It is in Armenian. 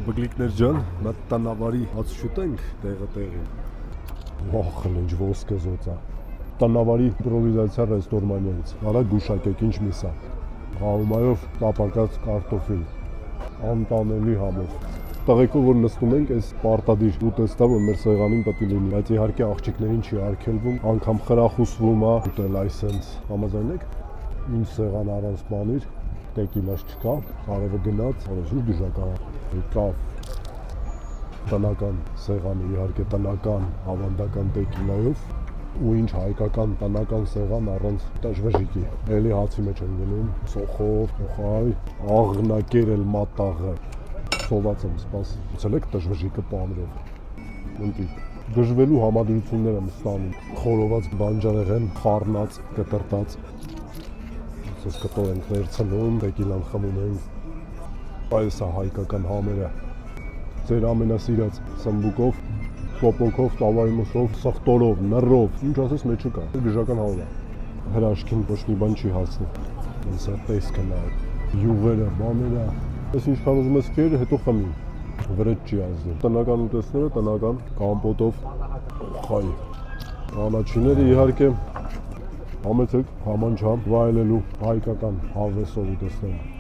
Բգլիկներ ջան, մատ տնավարի հաց շուտենք տեղը։ Ախլ ինչ ոսկե զոծա։ Տնավարի իմպրովիզացիա ռեստորմաններից։ Արա գուշակեք ինչ միսա։ Խաղումայով տապակած կարտոֆիլ։ Անտանելի համով։ Տղեկով որ նստում ենք, այս պարտադիր ուտեստա, որ մեր սեղանին պետք է լինի, բայց իհարկե աղջիկներին չի արգելվում, անգամ խրախուսվում է ուտել այսենց։ Համաձայն եք։ Ինչ սեղան առանց բանիր, տեկիլաշ չկա, արևը գնաց, ինչ դժական եկավ։ Տնական սեղանը իհարկե տնական ավանդական տեկիլայով ու ինչ հայկական տնական սեղան առանց տաշվեժիկի։ Էլի հացի մեջ են գնում, սոխով, խայ, աղնակեր էլ մատաղը։ Սոված եմ սպասի։ Ցելեք տաշվեժիկը պանրով։ Ընտիկ։ Դժվելու համադրություններ եմ ստանում։ Խորոված բանջարեղեն, խառնած, կտրտած։ Սոս կտոր ենք վերցնում, տեկիլան խմում ենք։ Այս է հայկական համերը։ Ձեր ամենասիրած սմբուկով, պոպոկով, տավայի մսով, սխտորով, նռով, ինչ ասես մեջը կա։ Գժական համը։ Հրաշքին ոչ մի բան չի հասնի։ Ինձ է տեսքը նայեք։ Յուղերը, բաները։ Այս ինչքան ուզում ես քեր, հետո խմի։ Վրեջ չի ազդում։ Տնական ուտեստները տնական կամպոտով, խայ։ Կանաչիները իհարկե համեցեք, համանչամ վայելելու հայկական հավեսով ուտեստները։